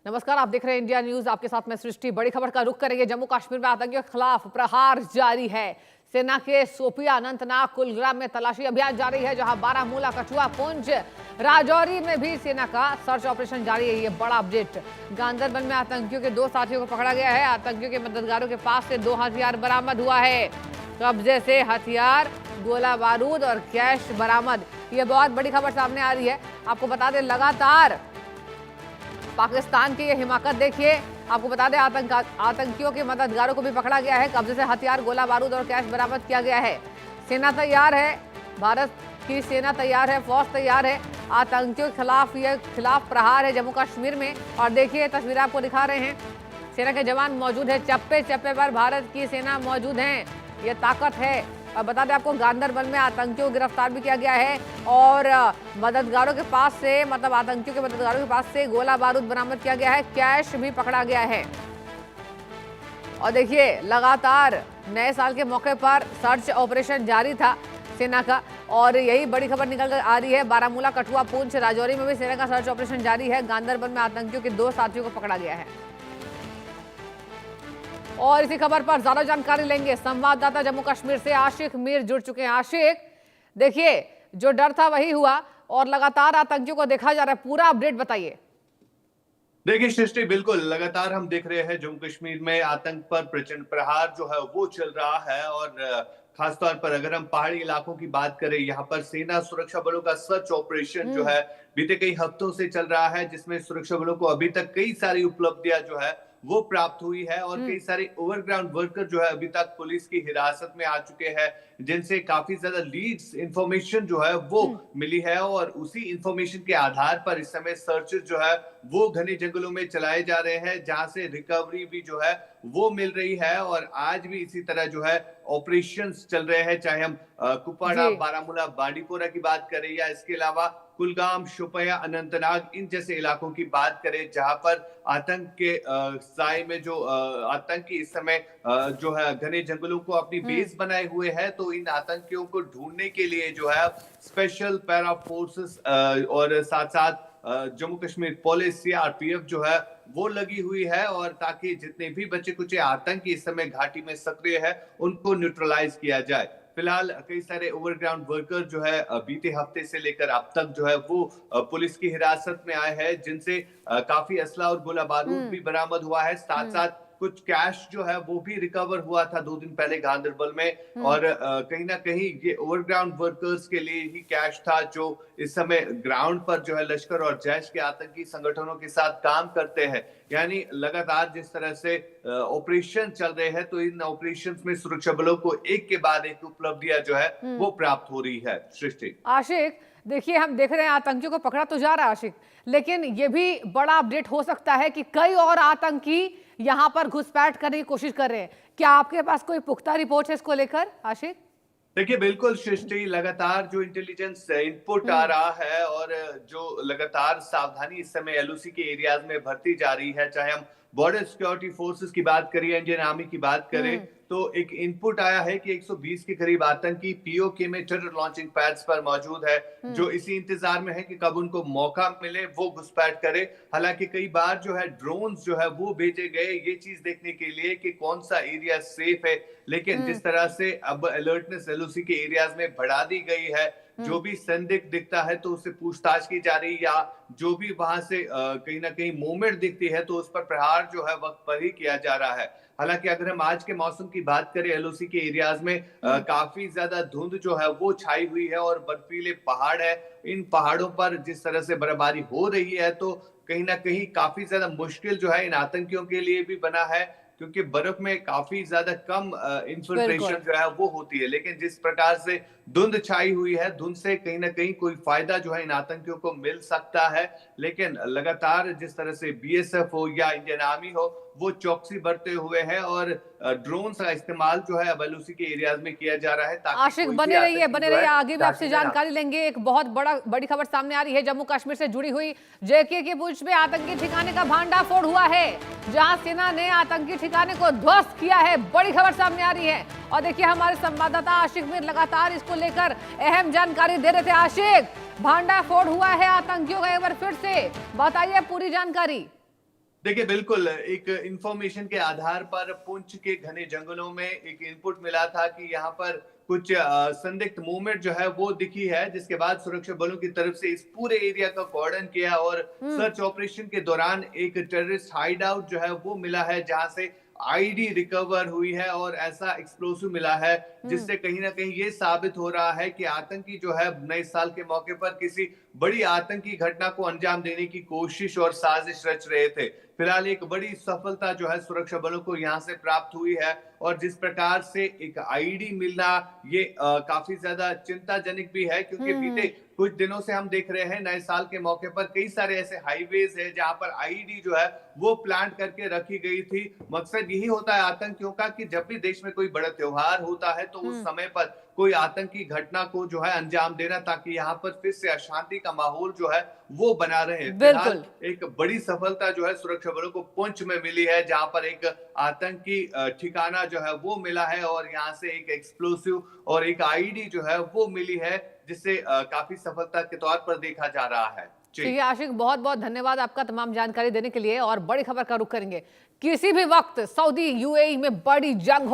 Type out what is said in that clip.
नमस्कार, आप देख रहे हैं इंडिया न्यूज। आपके साथ मैं सृष्टि। बड़ी खबर का रुख करेंगे। जम्मू कश्मीर में आतंकियों के खिलाफ प्रहार जारी है। सेना के सोपिया, अनंतनाग, कुलग्राम में तलाशी अभियान जारी है, जहां बारामूला, कठुआ, पुंछ, राजौरी में भी सेना का सर्च ऑपरेशन जारी है। ये बड़ा अपडेट। गांदरबल में आतंकियों के 2 साथियों को पकड़ा गया है। आतंकियों के मददगारों के पास से 2 हथियार बरामद हुआ है। कब्जे से हथियार, गोला बारूद और कैश बरामद। ये बहुत बड़ी खबर सामने आ रही है। आपको बता दें, लगातार पाकिस्तान की ये हिमाकत देखिए। आपको बता दें, आतंकियों के मददगारों को भी पकड़ा गया है। कब्जे से हथियार, गोला बारूद और कैश बरामद किया गया है। सेना तैयार है, भारत की सेना तैयार है, फौज तैयार है। आतंकियों के खिलाफ ये प्रहार है जम्मू कश्मीर में। और देखिए, तस्वीरें आपको दिखा रहे हैं। सेना के जवान मौजूद है, चप्पे चप्पे पर भारत की सेना मौजूद है। ये ताकत है। और बता दें आपको, गांदरबल में आतंकियों को गिरफ्तार भी किया गया है और मददगारों के पास से, मतलब आतंकियों के मददगारों के पास से गोला बारूद बरामद किया गया है, कैश भी पकड़ा गया है। और देखिए, लगातार नए साल के मौके पर सर्च ऑपरेशन जारी था सेना का, और यही बड़ी खबर निकल कर आ रही है। बारामूला, कठुआ, पुंछ, राजौरी में भी सेना का सर्च ऑपरेशन जारी है। गांदरबल में आतंकियों के 2 साथियों को पकड़ा गया है। और इसी खबर पर ज्यादा जानकारी लेंगे। संवाददाता जम्मू कश्मीर से आशिक मीर जुड़ चुके हैं। आशिक, देखिए, जो डर था वही हुआ और लगातार आतंकियों को देखा जा रहा है। पूरा अपडेट बताइए। देखिए सृष्टि, बिल्कुल लगातार हम देख रहे हैं जम्मू कश्मीर में आतंक पर प्रचंड प्रहार जो है वो चल रहा है। और खासतौर पर अगर हम पहाड़ी इलाकों की बात करें, यहाँ पर सेना सुरक्षा बलों का सर्च ऑपरेशन जो है बीते कई हफ्तों से चल रहा है, जिसमें सुरक्षा बलों को अभी तक कई सारी उपलब्धियां जो है वो प्राप्त हुई है। और कई सारे ओवरग्राउंड वर्कर जो है अभी तक पुलिस की हिरासत में आ चुके हैं, जिनसे काफी ज्यादा लीड्स इंफॉर्मेशन जो है वो मिली है। और उसी इंफॉर्मेशन के आधार पर इस समय सर्चेस जो है वो घने जंगलों में चलाए जा रहे हैं, जहां से रिकवरी भी जो है वो मिल रही है। और आज भी इसी तरह जो है ऑपरेशंस चल रहे हैं, चाहे हम कुपवाड़ा, बारामूला, बांडीपोरा की बात करें, या इसके अलावा कुलगाम, शोपियां, अनंतनाग, इन जैसे इलाकों की बात करें, जहां पर आतंक के साए में जो आतंकी इस समय जो है घने जंगलों को अपनी बेस बनाए हुए हैं। तो इन आतंकियों को ढूंढने के लिए जो है स्पेशल पैरा फोर्सेस और साथ साथ जम्मू कश्मीर पुलिस, सीआरपीएफ जो है वो लगी हुई है, और ताकि जितने भी बचे कुचे आतंकी इस समय घाटी में सक्रिय है उनको न्यूट्रलाइज किया जाए। फिलहाल कई सारे ओवरग्राउंड वर्कर जो है बीते हफ्ते से लेकर अब तक जो है वो पुलिस की हिरासत में आए हैं, जिनसे काफी असला और गोला बारूद भी बरामद हुआ है। साथ साथ कुछ कैश जो है वो भी रिकवर हुआ था 2 दिन पहले गांदरबल में। और कहीं ना कहीं ये ओवरग्राउंड वर्कर्स के लिए ही कैश था, जो इस समय ग्राउंड पर जो है लश्कर और जैश के आतंकी संगठनों के साथ काम करते हैं। यानी लगातार जिस तरह से ऑपरेशन चल रहे हैं, तो इन ऑपरेशंस में सुरक्षा बलों को एक के बाद एक उपलब्धियां जो है वो प्राप्त हो रही है। सृष्टि, आशिक, देखिए, हम देख रहे हैं आतंकियों को पकड़ा तो जा रहा है आशिक, लेकिन ये भी बड़ा अपडेट हो सकता है कि कई और आतंकी यहां पर घुसपैठ करने की कोशिश कर रहे हैं। क्या आपके पास कोई पुख्ता रिपोर्ट है इसको लेकर आशिक? देखिए, बिल्कुल सृष्टि, लगातार जो इंटेलिजेंस इनपुट आ रहा है और जो लगातार सावधानी इस समय एलओसी के एरियाज में भरती जा रही है, चाहे हम बॉर्डर सिक्योरिटी फोर्सेस की बात करें, इंडियन आर्मी की बात करें, तो एक इनपुट आया है कि 120 के करीब आतंकी पीओके में टेरर लॉन्चिंग पैड्स पर मौजूद है, जो इसी इंतजार में है कि कब उनको मौका मिले वो घुसपैठ करे। हालांकि कई बार जो है ड्रोन्स जो है वो भेजे गए ये चीज देखने के लिए कि कौन सा एरिया सेफ है, लेकिन जिस तरह से अब अलर्टनेस एलओसी के एरियाज में बढ़ा दी गई है, जो भी संदिग्ध दिखता है तो उससे पूछताछ की जा रही है, या जो भी वहां से कहीं ना कहीं मूवमेंट दिखती है तो उस पर प्रहार जो है वक्त पर ही किया जा रहा है। हालांकि अगर हम आज के मौसम की बात करें, एलओसी के एरियाज में काफी ज्यादा धुंध जो है वो छाई हुई है और बर्फीले पहाड़ है। इन पहाड़ों पर जिस तरह से बर्फबारी हो रही है, तो कहीं ना कहीं काफी ज्यादा मुश्किल जो है इन आतंकियों के लिए भी बना है, क्योंकि बर्फ में काफी ज्यादा कम इंफिल्ट्रेशन जो है वो होती है। लेकिन जिस प्रकार से धुंध छाई हुई है, धुंध से कहीं ना कहीं कोई फायदा जो है इन आतंकियों को मिल सकता है। लेकिन लगातार जिस तरह से बीएसएफ हो या इंडियन आर्मी हो, वो चौकसी बरते हुए है और ड्रोन का इस्तेमाल जो है अब एलओसी के एरियाज में किया जा रहा है। आशिक, बने रहिए, आगे भी आपसे जानकारी लेंगे। एक बहुत बड़ी खबर सामने आ रही है जम्मू कश्मीर से जुड़ी हुई। जेके के पुंछ में आतंकी ठिकाने का भांडाफोड़ हुआ है, जहां सेना ने आतंकी ठिकाने को ध्वस्त किया है। बड़ी खबर सामने आ रही है और देखिए, हमारे संवाददाता आशिक मीर लगातार इसको लेकर अहम जानकारी दे रहे थे। आशिक, भांडाफोड़ हुआ है आतंकियों का, एक बार फिर से बताइए पूरी जानकारी। देखिए बिल्कुल, एक इंफॉर्मेशन के आधार पर पुंछ के घने जंगलों में एक इनपुट मिला था कि यहाँ पर कुछ संदिग्ध मूवमेंट जो है वो दिखी है, जिसके बाद सुरक्षा बलों की तरफ से इस पूरे एरिया का कॉर्डन किया और सर्च ऑपरेशन के दौरान एक टेररिस्ट हाइड आउट जो है वो मिला है, जहां से आईडी रिकवर हुई है और ऐसा एक्सप्लोसिव मिला है, जिससे कहीं ना कहीं ये साबित हो रहा है कि आतंकी जो है नए साल के मौके पर किसी बड़ी आतंकी घटना को अंजाम देने की कोशिश और साजिश रच रहे थे। फिलहाल एक बड़ी सफलता जो है सुरक्षा बलों को यहाँ से प्राप्त हुई है और जिस प्रकार से एक आईडी मिलना, ये काफी ज्यादा चिंताजनक भी है, क्योंकि बीते कुछ दिनों से हम देख रहे हैं नए साल के मौके पर कई सारे ऐसे हाईवेज है जहां पर आईडी जो है वो प्लांट करके रखी गई थी। मकसद यही होता है आतंकियों का कि जब भी देश में कोई बड़ा त्योहार होता है तो उस समय पर कोई आतंकी घटना को जो है अंजाम देना, ताकि यहाँ पर फिर से अशांति का माहौल जो है वो बना रहे। फिलहाल बिल्कुल। एक बड़ी सफलता जो है सुरक्षा बलों को पुंछ में मिली है, जहां पर एक आतंकी ठिकाना जो है वो मिला है और यहाँ से एक एक्सप्लोसिव और एक आईडी जो है वो मिली है, जिसे काफी सफलता के तौर पर देखा जा रहा है। जी। ठीक है आशिक, बहुत बहुत धन्यवाद आपका तमाम जानकारी देने के लिए। और बड़ी खबर का रुख करेंगे। किसी भी वक्त सऊदी यूएई में बड़ी जंग हो